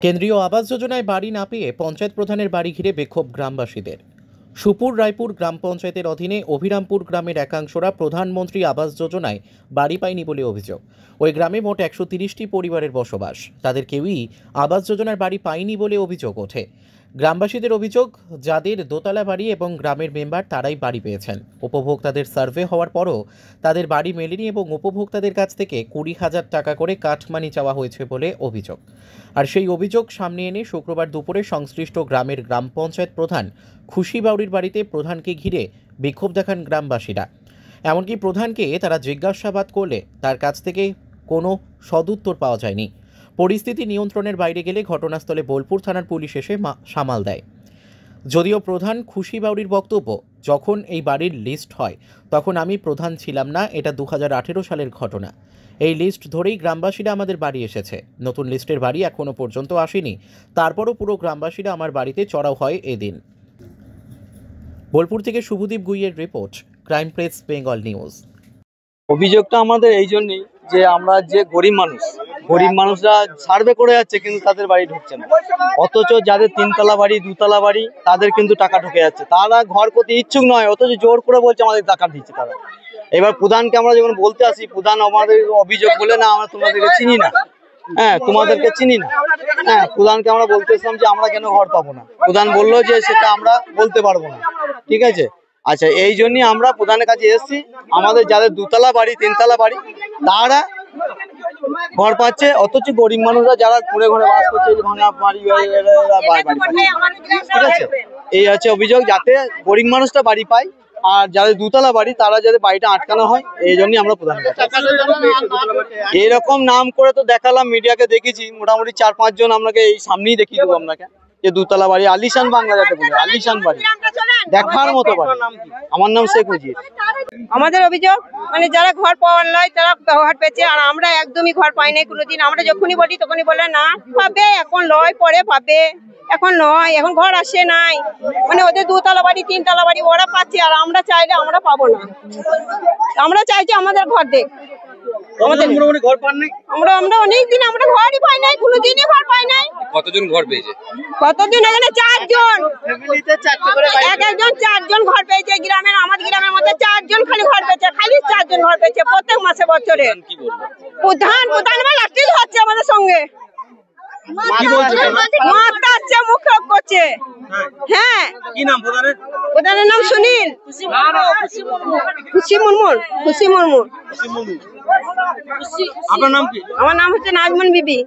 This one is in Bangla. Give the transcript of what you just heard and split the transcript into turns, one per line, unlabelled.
কেন্দ্রীয় আবাস যোজনায় বাড়ি না পেয়ে পঞ্চায়েত প্রধানের বাড়ি ঘিরে বিক্ষোভ গ্রামবাসীদের। সুপুর রায়পুর গ্রাম পঞ্চায়েতের অধীনে অভিরামপুর গ্রামের একাংশরা প্রধানমন্ত্রী আবাস যোজনায় বাড়ি পায়নি বলে অভিযোগ। ওই গ্রামে মোট 130টি পরিবারের বসবাস, তাদের কেউই আবাস যোজনার বাড়ি পায়নি বলে অভিযোগ ওঠে। গ্রামবাসীদের অভিযোগ, যাদের দোতলা বাড়ি এবং গ্রামের মেম্বার তারাই বাড়ি পেয়েছেন। উপভোক্তাদের সার্ভে হওয়ার পরও তাদের বাড়ি মেলেনি এবং উপভোক্তাদের কাছ থেকে 20,000 টাকা করে কাটমানি চাওয়া হয়েছে বলে অভিযোগ। আর সেই অভিযোগ সামনে এনে শুক্রবার দুপুরে সংশ্লিষ্ট গ্রামের গ্রাম পঞ্চায়েত প্রধান খুশি বাউরির বাড়িতে প্রধানকে ঘিরে বিক্ষোভ দেখান গ্রামবাসীরা। এমনকি প্রধানকে তারা জিজ্ঞাসাবাদ করলে তার কাছ থেকে কোনো সদুত্তর পাওয়া যায়নি। পরিস্থিতি নিয়ন্ত্রণের বাইরে গেলে ঘটনাস্থলে বোলপুর থানার পুলিশ এসে সামাল দেয়। যদিও প্রধান খুশি বাউরির বক্তব্য, যখন এই বাড়ির লিস্ট হয় তখন আমি প্রধান ছিলাম না, এটা 2018 সালের ঘটনা। এই লিস্ট ধরেই গ্রামবাসীরা আমাদের বাড়ি এসেছে, নতুন লিস্টের বাড়ি এখনো পর্যন্ত আসেনি। তারপরও পুরো গ্রামবাসীরা আমার বাড়িতে চড়াও হয় এদিন। বোলপুর থেকে শুভদীপ গুইয়ের report, crime press Bengal news.
অভিযোগটা আমাদের এই জন্যই যে আমরা যে গরিব মানুষরা সার্ভে করে যাচ্ছে কিন্তু তাদের বাড়ি ঢুকছে না, অথচ যাদের 3তলা বাড়ি 2তলা বাড়ি তাদের কিন্তু টাকা ঢুকে যাচ্ছে। তারা ঘর করতে ইচ্ছুক নয়, অথচ জোর করে বলছে আমাদের টাকা দিচ্ছে তারা। এবার প্রধানকে আমরা যখন বলতে আসি, প্রধান আমাদের অভিযোগ বলে না আমরা তোমাদেরকে চিনি না, তোমাদেরকে চিনি না। প্রধানকে আমরা বলতে এসলাম যে আমরা কেন ঘর পাবো না, প্রধান বললো যে সেটা আমরা বলতে পারবো না। ঠিক আছে, আচ্ছা, এই জন্যই আমরা প্রধানের কাছে এসেছি। আমাদের যাদের 2তলা বাড়ি 3তলা বাড়ি তারা ঘর পাচ্ছে, অথচ গরিব মানুষরা যারা ঘুরে ঘুরে বাস করছে ভাঙা বাড়ি, ঠিক আছে, এই হচ্ছে অভিযোগ, যাতে গরিব মানুষটা বাড়ি পায় আর যাদের 2তলা বাড়ি তারা যাতে বাড়িটা আটকানো হয়, এই জন্যই আমরা প্রধান। এরকম নাম করে তো দেখালাম, মিডিয়াকে দেখেছি, মোটামুটি 4-5 জন আপনাকে এই সামনেই দেখিয়ে দেবো আপনাকে, যে 2তলা বাড়ি আলিশান বাংলা যাতে বলে, আলিশান বাড়ি দেখার মতো বাড়ি। আমার নাম শেখ মুজিব।
আমাদের অভিযোগ মানে যারা ঘর পাওয়ার নয় তারা ঘর পেয়েছে, আর আমরা একদমই ঘর পাই নাই কোনোদিন। আমরা যখনই বলি তখনই বলে না পাবে, এখন লয় পরে পাবে, এখন নয়, এখন ঘর আসে নাই। মানে ওদের 2তলা বাড়ি 3তলা বাড়ি ওরা পাচ্ছে, আর আমরা চাইলে আমরা পাবো না। আমরা চাইছি আমাদের ঘর দেখ। আমরা অনেকদিন আমরা ঘরই পাই নাই, কোনোদিনই ঘর পাই নাই।
কতজন ঘর পেয়েছে?
কতদিন? এখানে 4 জন, এক একজন 4 জন ঘর পেয়েছে। গ্রামের, আমাদের গ্রামের মধ্যে 4 জন খালি ঘর পেয়েছে, খালি 4 জন ঘর পেয়েছে প্রত্যেক মাসে বছরে। প্রধান লাঠি হচ্ছে আমাদের সঙ্গে, মারছে, মুখ খারাপ করছে। হ্যাঁ, প্রধানের নাম সুনীল, খুশি মুর্মু।
আপনার নাম কি?
আমার নাম হচ্ছে নাজমন বিবি।